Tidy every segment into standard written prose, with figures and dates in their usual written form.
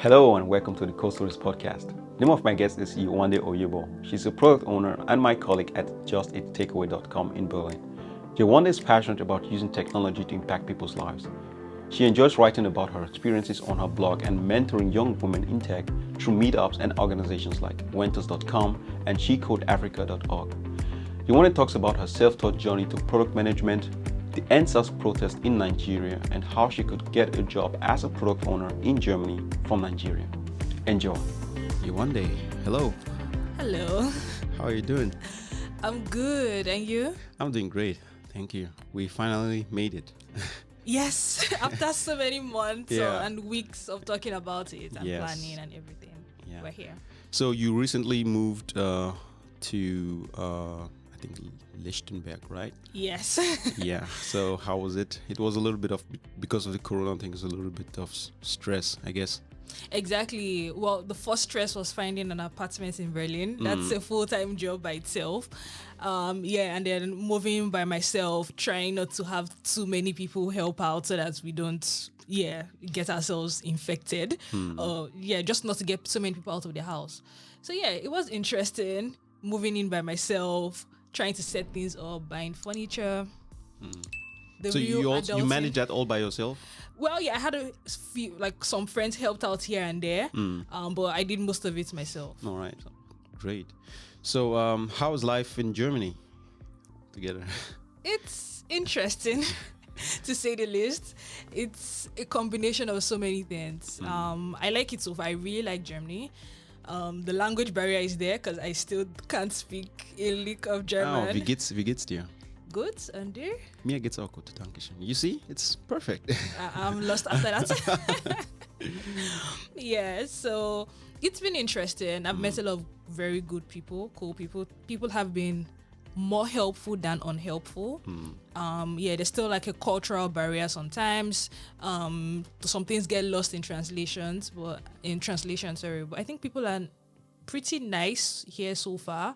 Hello and welcome to the CodeStories podcast. The name of my guest is Yewande Oyebo. She's a product owner and my colleague at justitakeaway.com in Berlin. Yewande is passionate about using technology to impact people's lives. She enjoys writing about her experiences on her blog and mentoring young women in tech through meetups and organizations like Wenters.com and SheCodeAfrica.org. Yewande talks about her self-taught journey to product management, the NSAS protest in Nigeria, and how she could get a job as a product owner in Germany from Nigeria. Enjoy. Yewande, hello. Hello. How are you doing? I'm good. And you? I'm doing great. Thank you. We finally made it. Yes. After so many months Yeah. and weeks of talking about it and Yes. planning and everything, Yeah. we're here. So you recently moved to, I think, Lichtenberg, right? Yes. Yeah. So how was it? It was a little bit of, because of the corona thing, it's a little bit of stress, I guess. Exactly. Well, the first stress was finding an apartment in Berlin. That's a full-time job by itself. And then moving by myself, trying not to have too many people help out so that we don't, get ourselves infected. Just not to get so many people out of the house. So it was interesting moving in by myself, trying to set things up, buying furniture. So you managed that all by yourself? Well, I had a few, some friends helped out here and there, but I did most of it myself. All right. Great. So how is life in Germany together? It's interesting, to say the least. It's a combination of so many things. I like it so far. I really like Germany. The language barrier is there because I still can't speak a lick of German. Wie geht's dir? Good, and there? Mir geht's auch gut, dankeschön. You see, it's perfect. I'm lost after that. So it's been interesting. I've met a lot of very good people, cool people. People have been more helpful than unhelpful. There's still like a cultural barrier sometimes. Some things get lost in translation, but I think people are pretty nice here so far.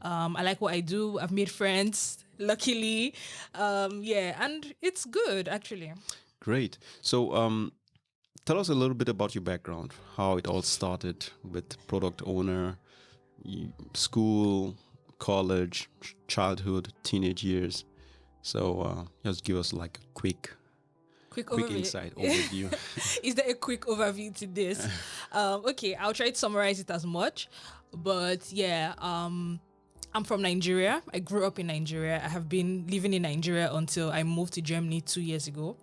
I like what I do. I've made friends, luckily. And it's good actually. Great. So tell us a little bit about your background, how it all started with product owner, school, college, childhood, teenage years. So just give us like a quick insight overview. Is there a quick overview to this? Okay, I'll try to summarize it as much. But I'm from Nigeria. I grew up in Nigeria. I have been living in Nigeria until I moved to Germany 2 years ago.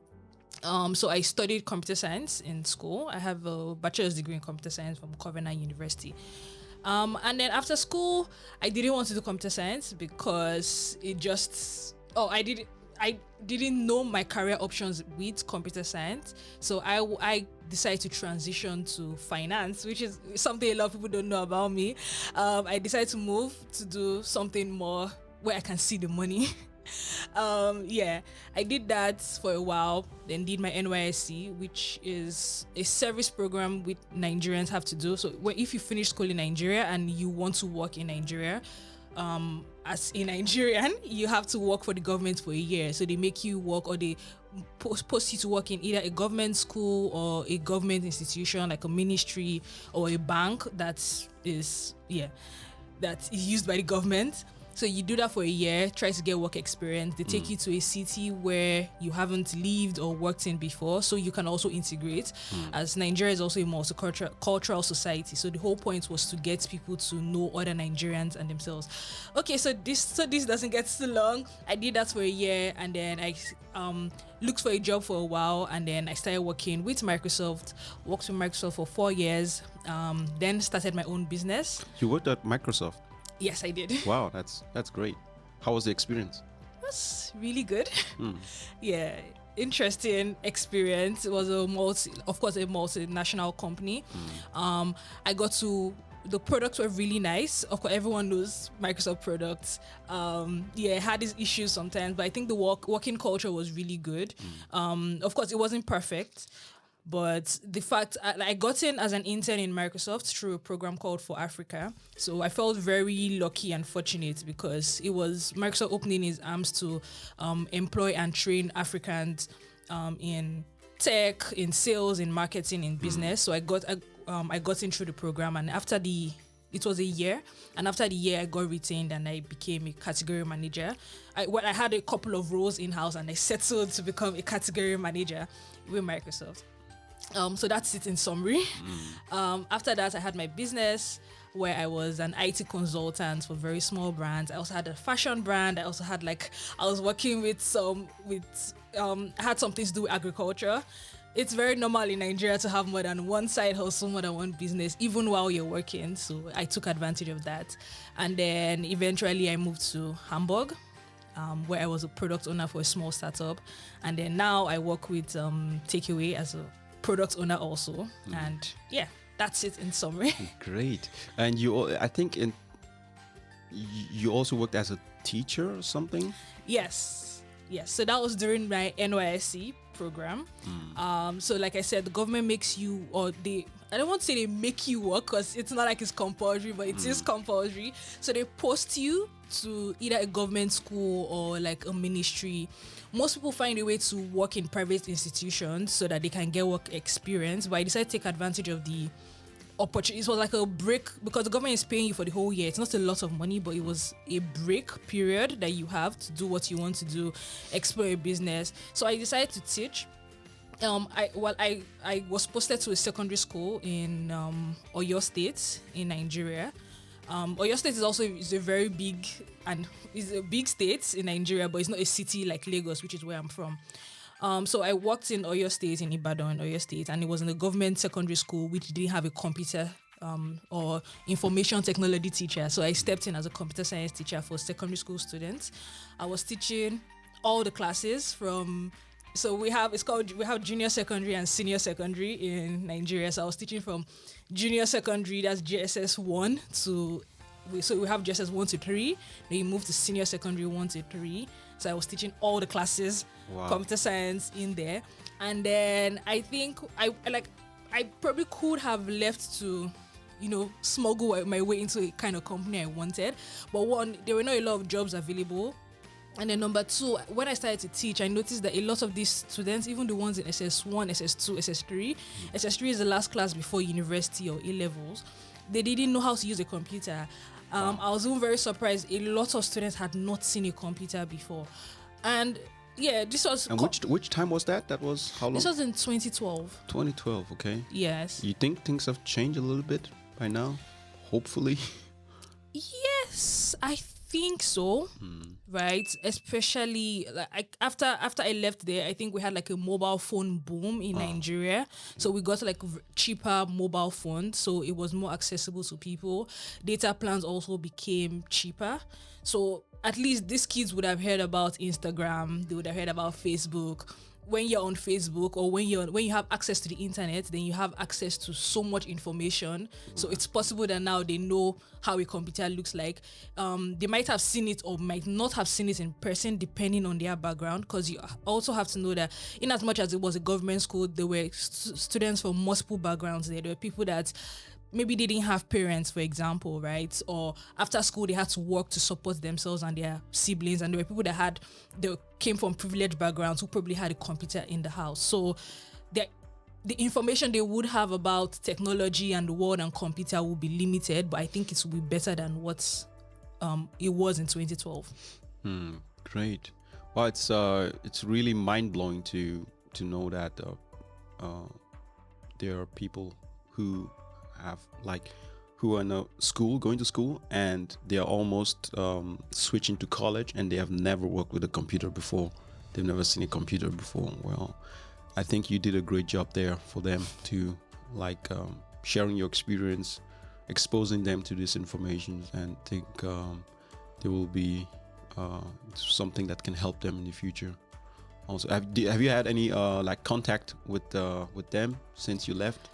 So I studied computer science in school. I have a bachelor's degree in computer science from Covenant University. And then after school, I didn't want to do computer science because I didn't know my career options with computer science. So I decided to transition to finance, which is something a lot of people don't know about me. I decided to move to do something more where I can see the money. I did that for a while, then did my Nysc, which is a service program with Nigerians have to do. So if you finish school in Nigeria and you want to work in Nigeria, as a Nigerian, you have to work for the government for a year. So they make you work, or they post you to work in either a government school or a government institution like a ministry or a bank that is used by the government. So you do that for a year, try to get work experience. They take you to a city where you haven't lived or worked in before, so you can also integrate. As Nigeria is also a multicultural society, so the whole point was to get people to know other Nigerians and themselves. Okay, so this doesn't get too long. I did that for a year, and then I looked for a job for a while, and then I started working with Microsoft. Worked with Microsoft for 4 years. Then started my own business. You worked at Microsoft? Yes, I did. Wow, that's great. How was the experience? It was really good. Interesting experience. It was a multinational company. The products were really nice. Of course, everyone knows Microsoft products. It had its issues sometimes, but I think the working culture was really good. Of course, it wasn't perfect. But the fact I got in as an intern in Microsoft through a program called For Africa. So I felt very lucky and fortunate because it was Microsoft opening its arms to employ and train Africans in tech, in sales, in marketing, in business. So I got in through the program, and it was a year, and after the year I got retained and I became a category manager. I had a couple of roles in-house and I settled to become a category manager with Microsoft. So that's it in summary. After that, I had my business where I was an IT consultant for very small brands. I also had a fashion brand. I also had I was working with had something to do with agriculture. It's very normal in Nigeria to have more than one side hustle, more than one business, even while you're working. So I took advantage of that. And then eventually I moved to Hamburg, where I was a product owner for a small startup. And then now I work with Takeaway as a product owner also. And yeah, that's it in summary. Great. And I think you also worked as a teacher or something? Yes. So that was during my Nysc program. So like I said, the government makes you, I don't want to say they make you work because it's not like it's compulsory, but it is compulsory. So they post you to either a government school or like a ministry. Most people find a way to work in private institutions so that they can get work experience, but I decided to take advantage of the opportunity. It was like a break because the government is paying you for the whole year. It's not a lot of money, but it was a break period that you have to do what you want to do, explore a business. So I decided to teach. I was posted to a secondary school in Oyo State in Nigeria. Oyo State is a very big and is a big state in Nigeria, but it's not a city like Lagos, which is where I'm from. So I worked in Oyo State, in Ibadan, Oyo State, and it was in a government secondary school which didn't have a computer or information technology teacher. So I stepped in as a computer science teacher for secondary school students. I was teaching all the classes we have junior secondary and senior secondary in Nigeria. So I was teaching from junior secondary, that's JSS 1 to, so we have JSS 1 to 3. Then you move to senior secondary 1 to 3. So I was teaching all the classes, computer science in there. And then I think I probably could have left to, smuggle my way into a kind of company I wanted. But one, there were not a lot of jobs available. And then number two, when I started to teach, I noticed that a lot of these students, even the ones in SS1, SS2, SS3, SS3 is the last class before university or A-levels, they didn't know how to use a computer. I was even very surprised. A lot of students had not seen a computer before. And yeah, this was... And which time was that? That was how long? This was in 2012. 2012, okay. Yes. You think things have changed a little bit by now? Hopefully. Yes, I think so. Right? Especially after I left there, I think we had like a mobile phone boom in Nigeria. So we got like cheaper mobile phones, so it was more accessible to people. Data plans also became cheaper. So at least these kids would have heard about Instagram, they would have heard about Facebook. When you're on Facebook or when you have access to the internet, then you have access to so much information. So it's possible that now they know how a computer looks like. They might have seen it or might not have seen it in person, depending on their background. Because you also have to know that in as much as it was a government school, there were students from multiple backgrounds there. There were people that maybe they didn't have parents, for example, right? Or after school, they had to work to support themselves and their siblings. And there were people that came from privileged backgrounds who probably had a computer in the house. So the information they would have about technology and the world and computer will be limited, but I think it will be better than what it was in 2012. Great. Well, it's really mind-blowing to know that there are people who are now going to school, and they are almost switching to college, and they have never worked with a computer before. They've never seen a computer before. Well, I think you did a great job there for them to sharing your experience, exposing them to this information, and think there will be something that can help them in the future. Also, have you had any contact with them since you left?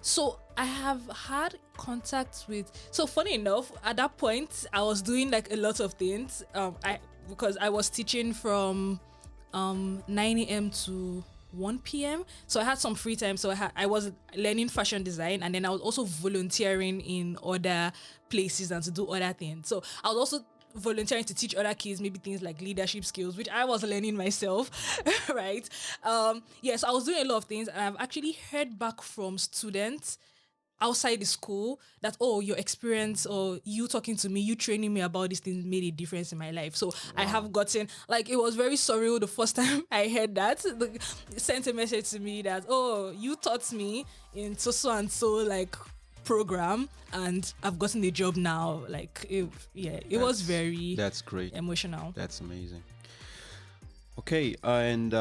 So I have had contact with. So funny enough, at that point, I was doing like a lot of things. Because I was teaching from 9 a.m. to 1 p.m. So I had some free time. So I was learning fashion design, and then I was also volunteering in other places and to do other things. So I was also volunteering to teach other kids maybe things like leadership skills, which I was learning myself, right? Yes, I was doing a lot of things, and I've actually heard back from students outside the school that, oh, your experience or you talking to me, you training me about these things made a difference in my life. So I have gotten, like, it was very surreal the first time I heard that. Sent a message to me that, oh, you taught me in so and so like program, and I've gotten a job now. Like, it was very that's great, emotional. that's amazing. Okay, and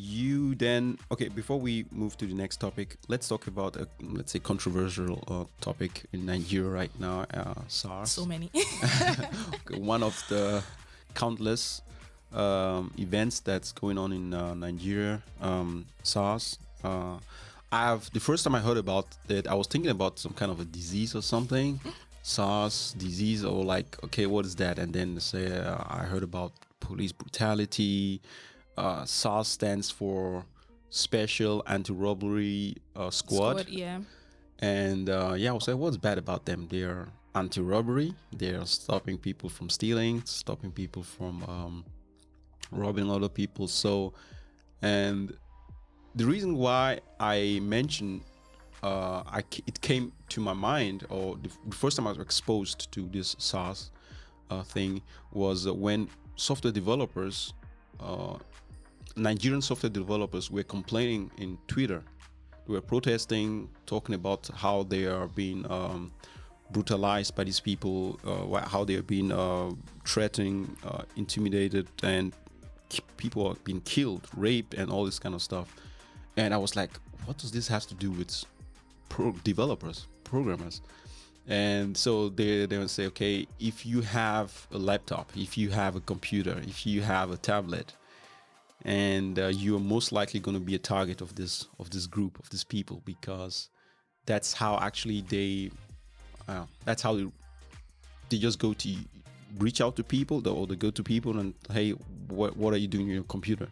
you then, okay, before we move to the next topic, let's talk about a, let's say, controversial topic in Nigeria right now, SARS. So many. One of the countless events that's going on in Nigeria, SARS. The first time I heard about it, I was thinking about some kind of a disease or something. SARS disease, or like, okay, what is that? And then say I heard about police brutality. SARS stands for Special Anti-Robbery Squad. Yeah. And I was like, what's bad about them? They're anti-robbery. They're stopping people from stealing, stopping people from robbing other people. So, and the reason why I mentioned it came to my mind, or the first time I was exposed to this SARS thing was when software developers, Nigerian software developers, were complaining in Twitter. They were protesting, talking about how they are being brutalized by these people, how they are being threatened, intimidated, and people are being killed, raped, and all this kind of stuff. And I was like, what does this have to do with programmers? And so they would say, okay, if you have a laptop, if you have a computer, if you have a tablet, and you are most likely going to be a target of this group, of these people, because that's how actually that's how they just go to reach out to people, or they go to people and, hey, what are you doing on your computer?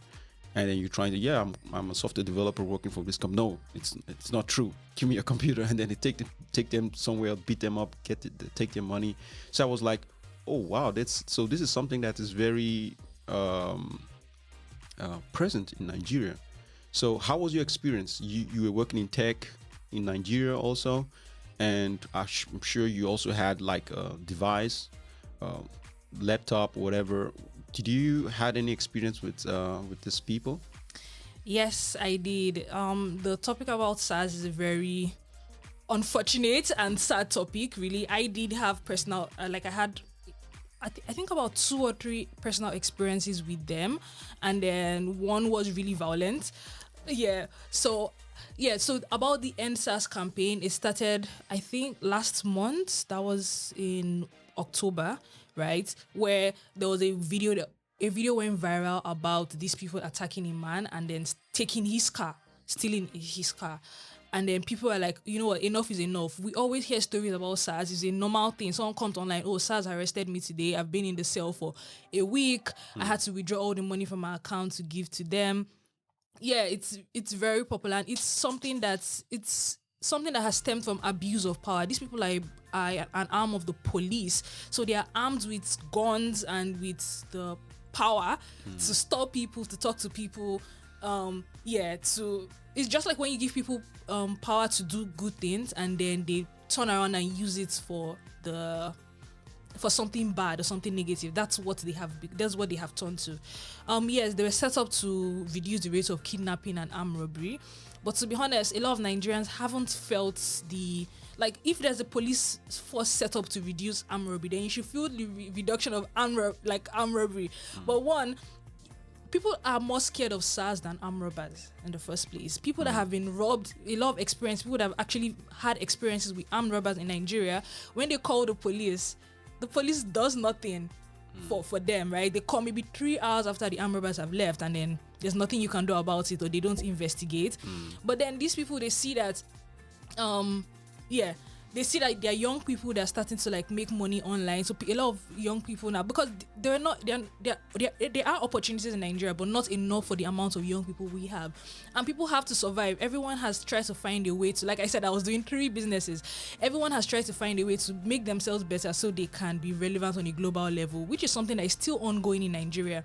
And then you're trying to, I'm a software developer working for this company. No, it's not true. Give me your computer. And then they take them somewhere, beat them up, take their money. So I was like, oh wow, this is something that is very present in Nigeria. So how was your experience? You were working in tech in Nigeria also, and I'm sure you also had like a device, laptop, whatever. Did you had any experience with these people? Yes, I did. The topic about SARS is a very unfortunate and sad topic, really. I did have personal, I think about 2 or 3 personal experiences with them, and then one was really violent. So about the End SARS campaign, it started, I think, last month. That was in October, right? Where there was a video went viral about these people attacking a man and then taking his car, stealing his car. And then people are like, you know what, enough is enough. We always hear stories about SARS. It's a normal thing. Someone comes online, oh, SARS arrested me today. I've been in the cell for a week. I had to withdraw all the money from my account to give to them. Yeah, it's very popular. And it's something that has stemmed from abuse of power. These people are an arm of the police. So they are armed with guns and with the power to stop people, to talk to people. It's just like when you give people power to do good things and then they turn around and use it for something bad or something negative. That's what they have turned to. Yes, they were set up to reduce the rate of kidnapping and armed robbery. But to be honest, a lot of Nigerians haven't felt if there's a police force set up to reduce armed robbery, then you should feel the reduction of armed robbery. But one, people are more scared of SARS than armed robbers in the first place. People that have been robbed, a lot of experience, people that have actually had experiences with armed robbers in Nigeria, when they call the police does nothing for them, right? They come maybe 3 hours after the armed robbers have left, and then there's nothing you can do about it, or they don't investigate. But then these people, they see that they see that there are young people that are starting to like make money online. So a lot of young people now, because there are opportunities in Nigeria, but not enough for the amount of young people we have, and people have to survive. Everyone has tried to find a way to, like I said, I was doing 3 businesses. Everyone has tried to find a way to make themselves better so they can be relevant on a global level, which is something that is still ongoing in Nigeria.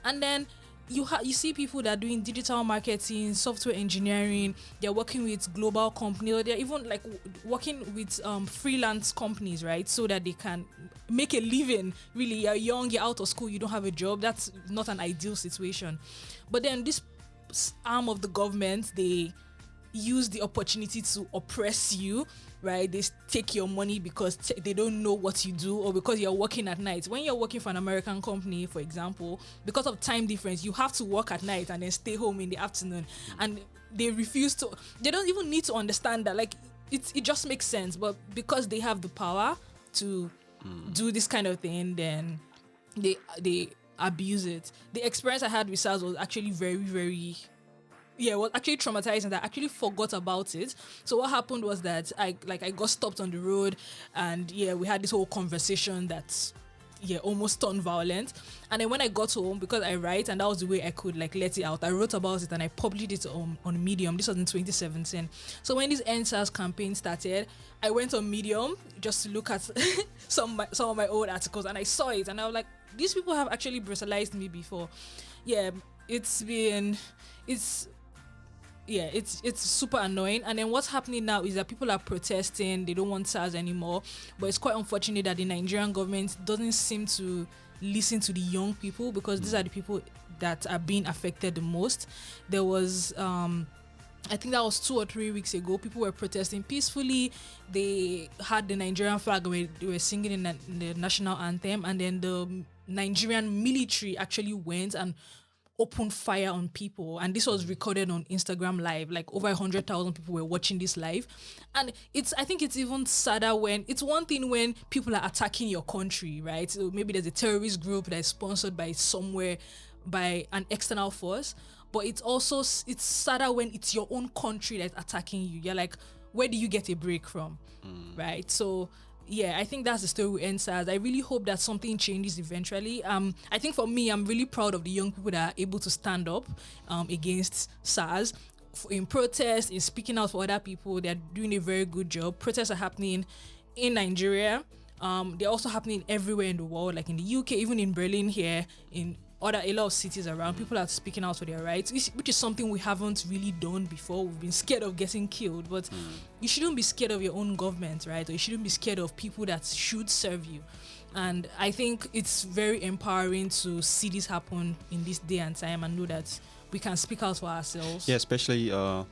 And then you see people that are doing digital marketing, software engineering. They're working with global companies, or they're even like working with freelance companies, right? So that they can make a living. Really, you're young, you're out of school, you don't have a job. That's not an ideal situation. But then this arm of the government, they use the opportunity to oppress you, right? They take your money because they don't know what you do, or because you're working at night. When you're working for an American company, for example, because of time difference, you have to work at night and then stay home in the afternoon. And they refuse to, they don't even need to understand that. Like, it just makes sense. But because they have the power to do this kind of thing, then they abuse it. The experience I had with SARS was actually very, very, it was actually traumatizing. That I actually forgot about it. So what happened was that I got stopped on the road, and we had this whole conversation that almost turned violent. And then when I got home, because I write, and that was the way I could like let it out, I wrote about it and I published it on Medium. This was in 2017. So when this NSAS campaign started, I went on Medium just to look at some of my old articles, and I saw it, and I was like, these people have actually brutalized me before. It's super annoying. And then what's happening now is that people are protesting. They don't want SARS anymore. But it's quite unfortunate that the Nigerian government doesn't seem to listen to the young people, because these are the people that are being affected the most. There was I think that was 2 or 3 weeks ago. People were protesting peacefully. They had the Nigerian flag where they were singing in the national anthem, and then the Nigerian military actually went and opened fire on people, and this was recorded on Instagram Live. Like over 100,000 people were watching this live. And I think it's even sadder when it's one thing when people are attacking your country, right? So maybe there's a terrorist group that is sponsored by an external force, but it's sadder when it's your own country that's attacking you. You're like, where do you get a break from? Right? So I think that's the story with NSAS. I really hope that something changes eventually. I think for me, I'm really proud of the young people that are able to stand up against SARS in protest, in speaking out for other people. They're doing a very good job. Protests are happening in Nigeria. They're also happening everywhere in the world, like in the UK, even in Berlin here, in a lot of cities around. People are speaking out for their rights, which is something we haven't really done before. We've been scared of getting killed, but you shouldn't be scared of your own government, right? Or you shouldn't be scared of people that should serve you. And I think it's very empowering to see this happen in this day and time, and know that we can speak out for ourselves. Yeah, especially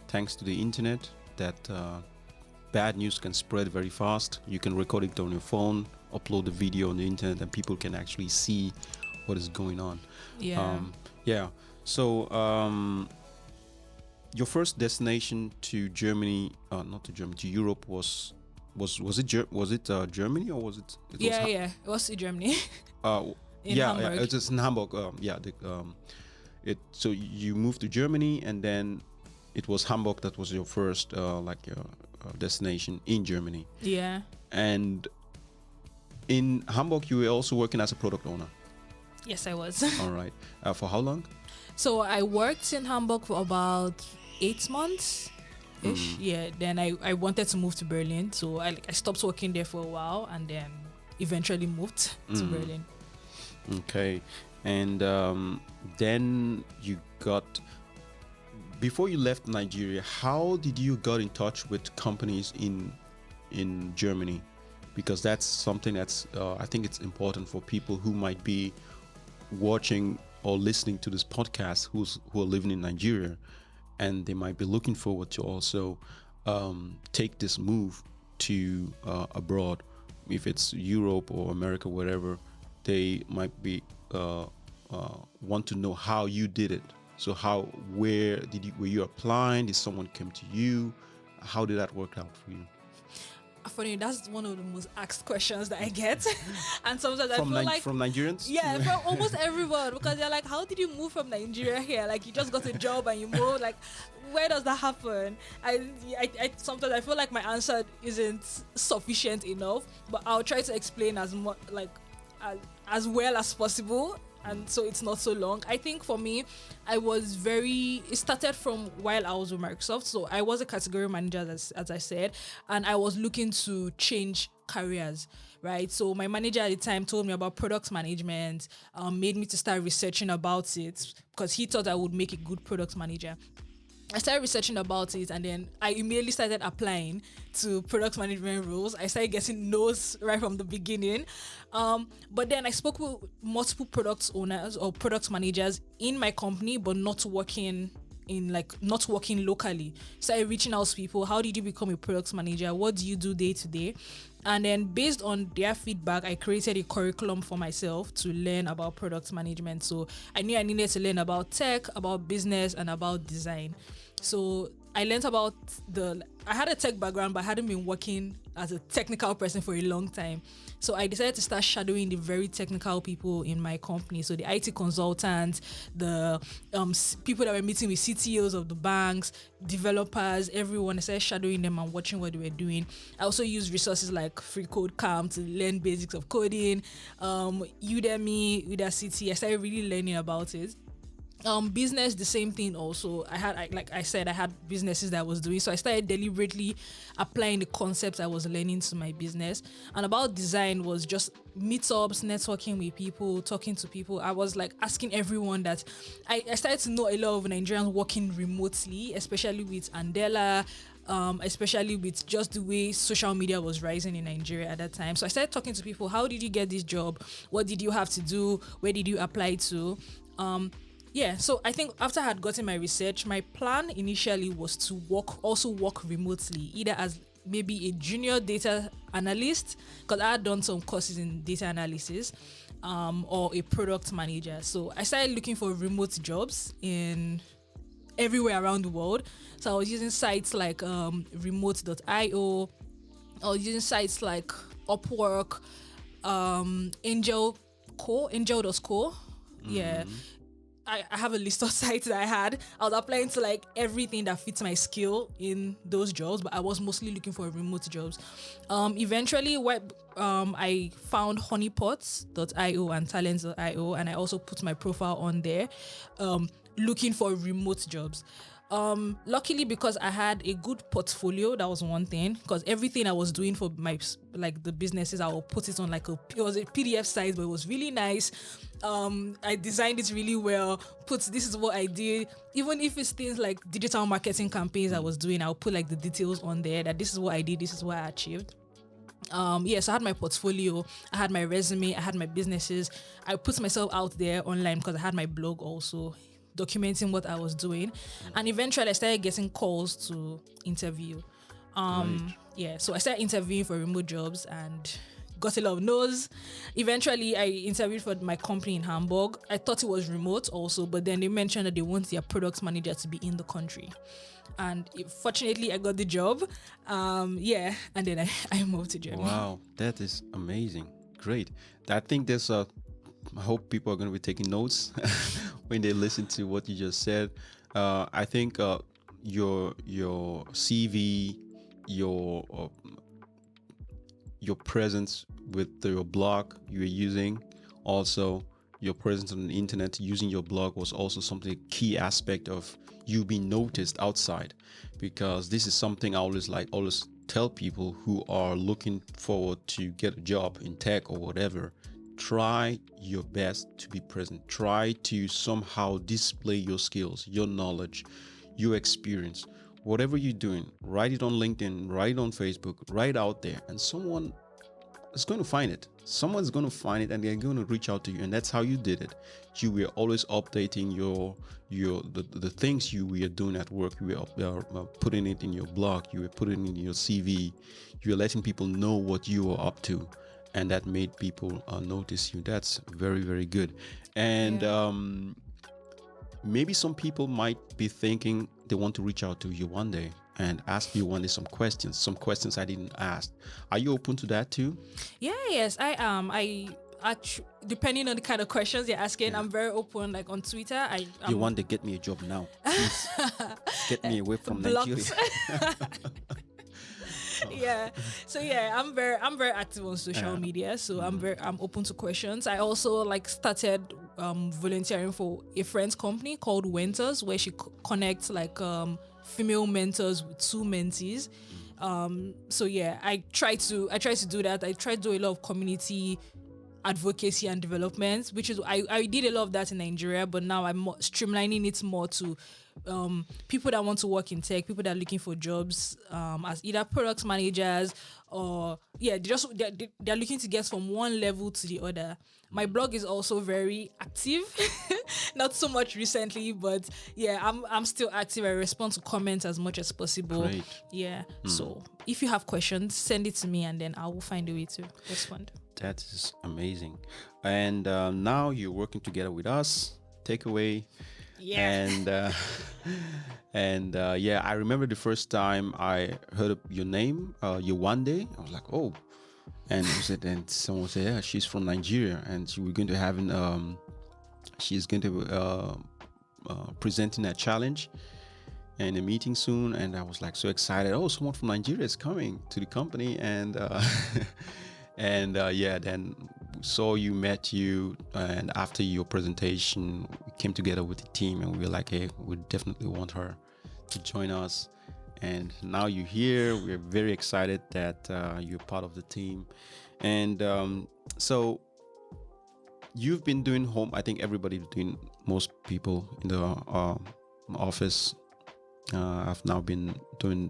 thanks to the internet, that bad news can spread very fast. You can record it on your phone, upload the video on the internet, and people can actually see what is going on. So your first destination to Germany, to Europe was it Germany, or was it? It was in Germany. In Hamburg. It was in Hamburg. So you moved to Germany, and then it was Hamburg that was your first destination in Germany. Yeah. And in Hamburg, you were also working as a product owner. Yes, I was. All right. For how long? So I worked in Hamburg for about 8 months ish. Then I wanted to move to Berlin, so I stopped working there for a while, and then eventually moved to Berlin. Okay. And then before you left Nigeria, how did you got in touch with companies in Germany? Because that's something that's I think it's important for people who might be watching or listening to this podcast who are living in Nigeria, and they might be looking forward to also take this move to abroad, if it's Europe or America, whatever. They might be want to know how you did it. So were you applying? Did someone come to you? How did that work out for you? Funny, that's one of the most asked questions that I get. And sometimes I From feel like from Nigerians? yeah, from almost everyone, because they're like, how did you move from Nigeria here? Like, you just got a job and you moved. Like, where does that happen? I sometimes I feel like my answer isn't sufficient enough, but I'll try to explain as much, like, as well as possible, and so it's not so long. I think for me, it started from while I was with Microsoft. So I was a category manager, as I said, and I was looking to change careers, right? So my manager at the time told me about product management, made me to start researching about it because he thought I would make a good product manager. I started researching about it, and then I immediately started applying to product management roles. I started getting no's right from the beginning. But then I spoke with multiple product owners or product managers in my company, but not working locally. Started reaching out to people. How did you become a product manager? What do you do day to day? And then based on their feedback, I created a curriculum for myself to learn about product management. So I knew I needed to learn about tech, about business, and about design. So I learned about I had a tech background, but I hadn't been working as a technical person for a long time. So I decided to start shadowing the very technical people in my company. So the IT consultants, the people that were meeting with CTOs of the banks, developers, everyone. I started shadowing them and watching what they were doing. I also used resources like Free Code Camp to learn basics of coding, Udemy, Udacity. I started really learning about it. Business, the same thing also. I had businesses that I was doing, so I started deliberately applying the concepts I was learning to my business. And about design was just meetups, networking with people, talking to people. I was like asking everyone that I started to know a lot of Nigerians working remotely, especially with Andela, especially with just the way social media was rising in Nigeria at that time. So I started talking to people. How did you get this job? What did you have to do? Where did you apply to? So I think after I had gotten my research, my plan initially was to work remotely, either as maybe a junior data analyst, because I had done some courses in data analysis, or a product manager. So I started looking for remote jobs in everywhere around the world. So I was using sites like remote.io. I was using sites like Upwork, Angel.co. Yeah. I have a list of sites that I was applying to like everything that fits my skill in those jobs, but I was mostly looking for remote jobs. Eventually I found honeypots.io and talents.io, and I also put my profile on there, looking for remote jobs. Luckily, because I had a good portfolio, that was one thing, because everything I was doing for my, like, the businesses, I will put it on it was a PDF size, but it was really nice. I designed it really well, this is what I did. Even if it's things like digital marketing campaigns I was doing, I'll put like the details on there that this is what I did, this is what I achieved. So I had my portfolio, I had my resume, I had my businesses. I put myself out there online because I had my blog also, documenting what I was doing. And eventually I started getting calls to interview. So I started interviewing for remote jobs and got a lot of no's. Eventually I interviewed for my company in Hamburg. I thought it was remote also, but then they mentioned that they want their product manager to be in the country. And fortunately I got the job. And then I moved to Germany. Wow, that is amazing. Great. I think I hope people are going to be taking notes when they listen to what you just said. I think your CV, your presence with your blog you were using, also your presence on the internet using your blog was also something key aspect of you being noticed outside, because this is something I always tell people who are looking forward to get a job in tech or whatever. Try your best to be present. Try to somehow display your skills, your knowledge, your experience. Whatever you're doing, write it on LinkedIn, write it on Facebook, write out there, and someone is going to find it. Someone's going to find it and they're going to reach out to you. And that's how you did it. You were always updating the things you were doing at work. You were putting it in your blog. You were putting it in your CV. You were letting people know what you were up to. And that made people notice you. That's very, very good. And maybe some people might be thinking they want to reach out to Yewande and ask you one day some questions I didn't ask. Are you open to that too? Yes, I am. Depending on the kind of questions you're asking, I'm very open. Like on Twitter, You I'm want to get me a job now, please. Get me away from Nigeria. blocked. Yeah, so yeah, I'm very active on social media, so I'm open to questions. I also like started volunteering for a friend's company called Wenters, where she connects like female mentors with two mentees. So yeah, I try to do that. I try to do a lot of community advocacy and development, which is I did a lot of that in Nigeria, but now I'm streamlining it more to people that want to work in tech, people that are looking for jobs as either product managers or they're looking to get from one level to the other. My blog is also very active, not so much recently, but yeah, I'm still active. I respond to comments as much as possible. Great. Yeah. So if you have questions, send it to me, and then I will find a way to respond. That is amazing. And now you're working together with us, Takeaway. Yeah. And yeah, I remember the first time I heard your name, Yewande. I was like, oh. And someone said, yeah, she's from Nigeria, and we're going to have she's going to presenting a challenge in a meeting soon. And I was like so excited. Oh, someone from Nigeria is coming to the company, and and yeah, then met you, and after your presentation, we came together with the team, and we were like, hey, we definitely want her to join us. And now you're here. We're very excited that you're part of the team. And so you've been doing home. I think everybody's doing. Most people in the office have now been doing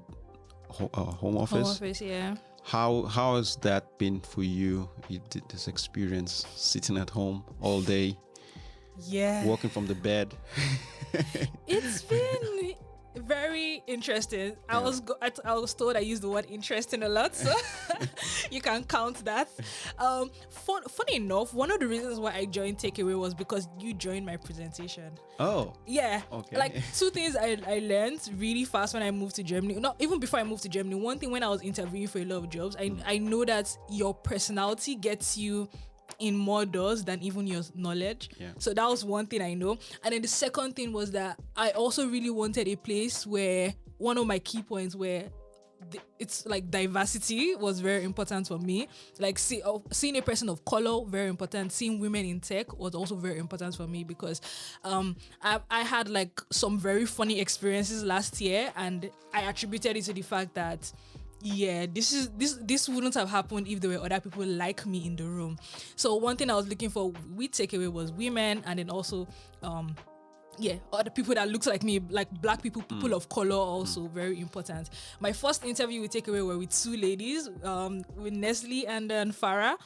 home office. Home office, yeah. How has that been for you? You did this experience sitting at home all day, working from the bed. It's been very interesting. I was told I used the word interesting a lot, so you can count that. Funny enough, one of the reasons why I joined Takeaway was because you joined my presentation. Oh, yeah. Okay. Like two things I learned really fast when I moved to Germany. Not even before I moved to Germany. One thing, when I was interviewing for a lot of jobs, I know that your personality gets you in more doors than even your knowledge. Yeah. So that was one thing I know. And then the second thing was that I also really wanted a place where one of my key points where it's like diversity was very important for me. Like seeing a person of color, very important. Seeing women in tech was also very important for me, because I had like some very funny experiences last year, and I attributed it to the fact that this wouldn't have happened if there were other people like me in the room. So one thing I was looking for with Takeaway was women, and then also other people that looked like me, like black people, people of color, also very important. My first interview with Takeaway were with two ladies, with Nestle and then Farah,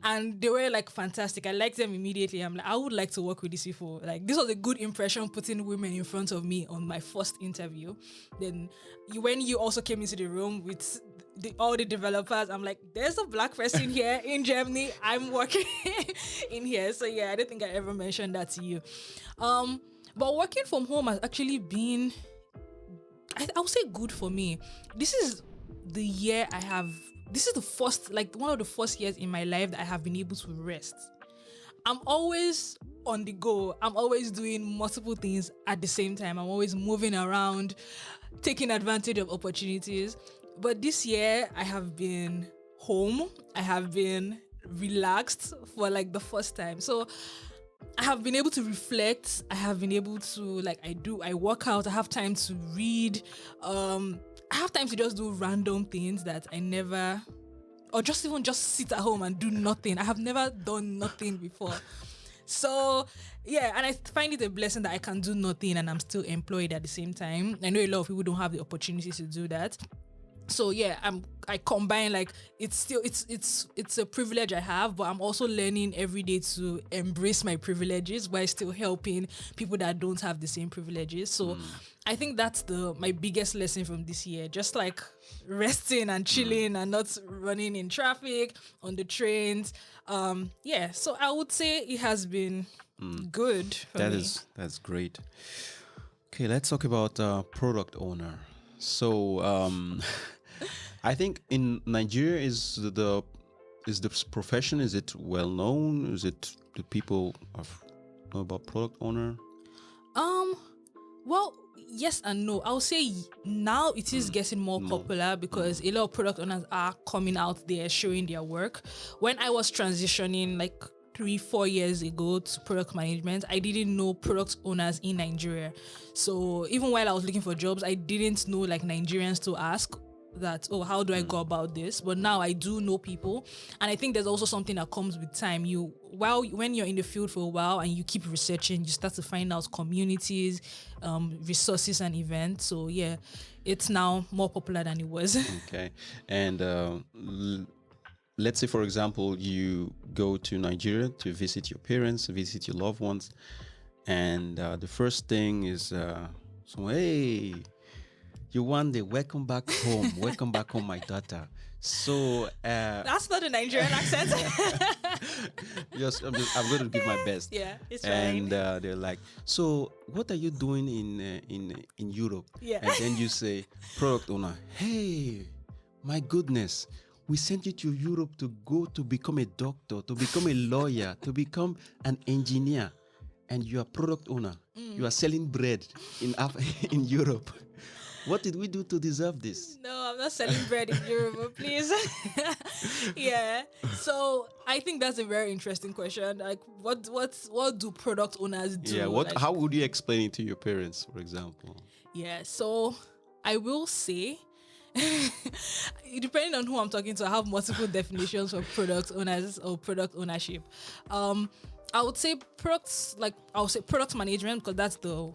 and they were like fantastic. I liked them immediately. I'm like, I would like to work with these people. Like, this was a good impression, putting women in front of me on my first interview. Then when you also came into the room with all the developers, I'm like, there's a black person here in Germany. I'm working in here. So yeah, I don't think I ever mentioned that to you. But working from home has actually been, I would say, good for me. This is the year this is the first, like one of the first years in my life that I have been able to rest. I'm always on the go. I'm always doing multiple things at the same time. I'm always moving around, taking advantage of opportunities. But this year I have been home. I have been relaxed for like the first time. So I have been able to reflect. I have been able to, I work out. I have time to read. I have time to just do random things that I never, or just sit at home and do nothing. I have never done nothing before. So yeah, and I find it a blessing that I can do nothing and I'm still employed at the same time. I know a lot of people don't have the opportunity to do that. So yeah, I combine, like, it's a privilege I have, but I'm also learning every day to embrace my privileges while still helping people that don't have the same privileges. So I think that's my biggest lesson from this year. Just like resting and chilling and not running in traffic, on the trains. So I would say it has been good for me. That's great. Okay, let's talk about product owner. So I think in Nigeria is the profession, is it well known? Is it, do people know about product owner? Um, well, yes and no. I'll say now it is getting more popular because a lot of product owners are coming out there showing their work. When I was transitioning like 3-4 years ago to product management, I didn't know product owners in Nigeria. So even while I was looking for jobs, I didn't know like Nigerians to ask that, oh, how do I go about this? But now I do know people, and I think there's also something that comes with time. When you're in the field for a while and you keep researching, you start to find out communities, resources and events. So yeah, it's now more popular than it was. Okay. And let's say, for example, you go to Nigeria to visit your parents, visit your loved ones, and the first thing is, so, hey, Yewande, welcome back home. Welcome back home, my daughter. So That's not a Nigerian accent. yes, I'm going to give my best. Yeah, it's and fine. they're like, so what are you doing in Europe? Yeah. And then you say, product owner, hey, my goodness, we sent you to Europe to go to become a doctor, to become a lawyer, to become an engineer, and you are product owner. You are selling bread in Europe. What did we do to deserve this? No, I'm not selling bread in Europe, please. Yeah. So I think that's a very interesting question. Like, what do product owners do? Yeah. Like, How would you explain it to your parents, for example? yeah. So I will say, depending on who I'm talking to, I have multiple definitions for product owners or product ownership. I would say product management, because that's the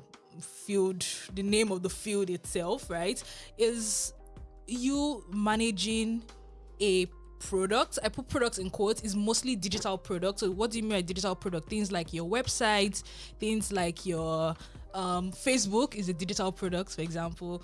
field, the name of the field itself, right? Is you managing a product. I put products in quotes, is mostly digital product. So what do you mean by digital product? Things like your website, things like your Facebook is a digital product, for example.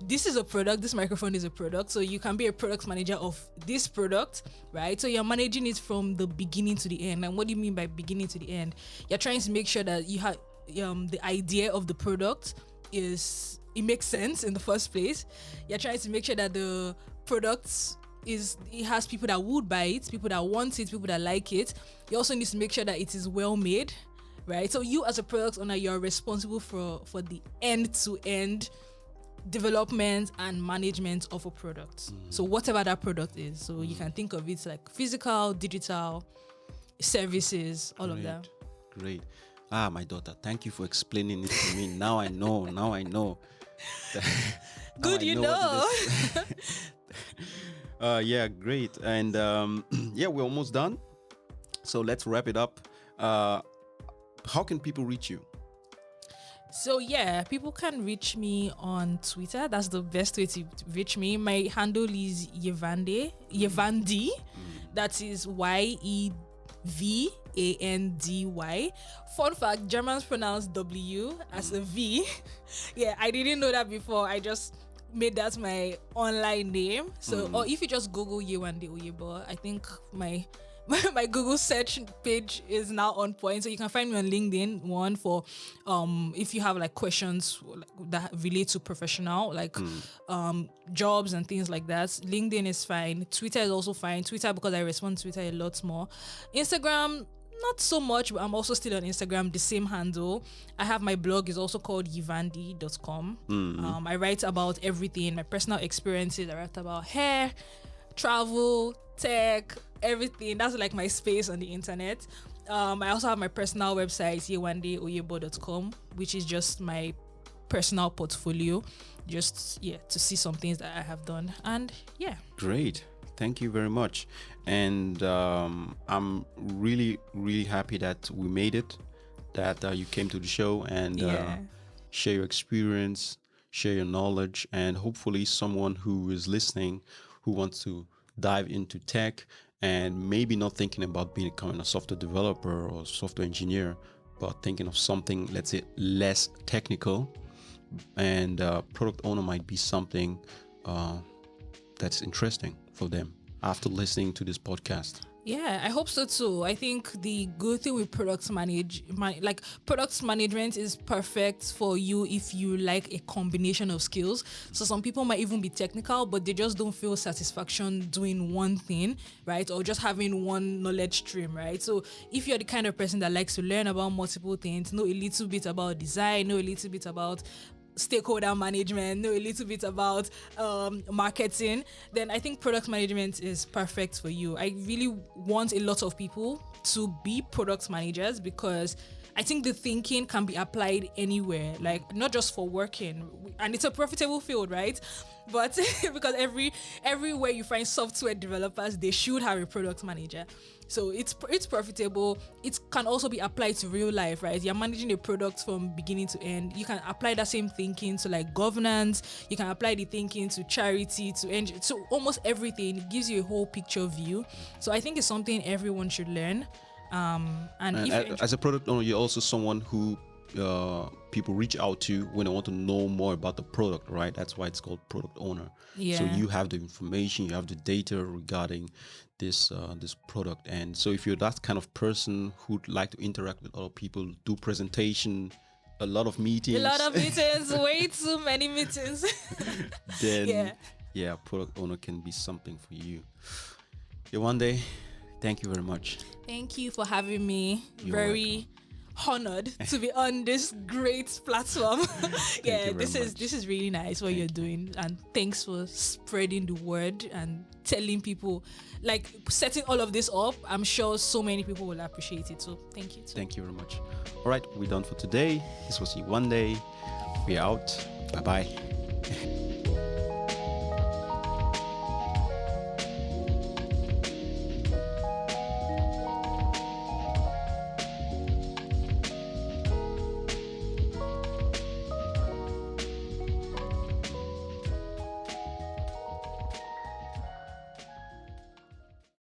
This is a product, this microphone is a product. So you can be a product manager of this product, right? So you're managing it from the beginning to the end. And what do you mean by beginning to the end? You're trying to make sure that you have the idea of the product it makes sense in the first place. You're trying to make sure that the product it has people that would buy it, people that want it, people that like it. You also need to make sure that it is well made, right? So you as a product owner, you're responsible for the end-to-end development and management of a product. So whatever that product is. So you can think of it like physical, digital, services, all of that. Great. My daughter, thank you for explaining it to me. Now I know. Good, you know. Yeah, great. And yeah, we're almost done. So let's wrap it up. How can people reach you? So yeah, people can reach me on Twitter. That's the best way to reach me. My handle is Yewande. That is YEVANDY. Fun fact, Germans pronounce W as a V. Yeah, I didn't know that before. I just made that my online name. So, or if you just Google Yewande Oyebo, I think my Google search page is now on point. So you can find me on LinkedIn, one for if you have like questions that relate to professional, like jobs and things like that. LinkedIn is fine. Twitter is also fine. Twitter, because I respond to Twitter a lot more. Instagram, not so much, but I'm also still on Instagram, the same handle. I have my blog, is also called yewande.com. I write about everything, my personal experiences. I write about hair, travel, tech, everything. That's like my space on the internet. I also have my personal website, yewandeoyebo.com, which is just my personal portfolio, just to see some things that I have done. And yeah. Great. Thank you very much. And I'm really, really happy that we made it, that you came to the show and share your experience, share your knowledge, and hopefully someone who is listening who wants to dive into tech and maybe not thinking about becoming a software developer or software engineer, but thinking of something, let's say, less technical, and product owner might be something that's interesting for them after listening to this podcast. Yeah, I hope so too. I think the good thing with like product management is perfect for you if you like a combination of skills. So some people might even be technical, but they just don't feel satisfaction doing one thing, right? Or just having one knowledge stream, right? So if you're the kind of person that likes to learn about multiple things, know a little bit about design, know a little bit about stakeholder management, know a little bit about marketing, then I think product management is perfect for you. I really want a lot of people to be product managers because I think the thinking can be applied anywhere, like not just for working, and it's a profitable field, right? But because everywhere you find software developers, they should have a product manager. So it's profitable. It can also be applied to real life, right? You're managing a product from beginning to end. You can apply that same thinking to like governance. You can apply the thinking to charity, to almost everything. It gives you a whole picture view. So I think it's something everyone should learn. And if as a product owner, you're also someone who people reach out to when they want to know more about the product, right? That's why it's called product owner. Yeah. So you have the information, you have the data regarding this product, and so if you're that kind of person who'd like to interact with other people, do presentation, a lot of meetings, way too many meetings, then yeah, product owner can be something for you. Yewande, thank you very much. Thank you for having me. You're Very honored to be on this great platform. Yeah, this is really nice what you're doing, and thanks for spreading the word and telling people, like setting all of this up. I'm sure so many people will appreciate it. So thank you. Thank you very much. All right, we're done for today. This was Yewande. We're out. Bye bye.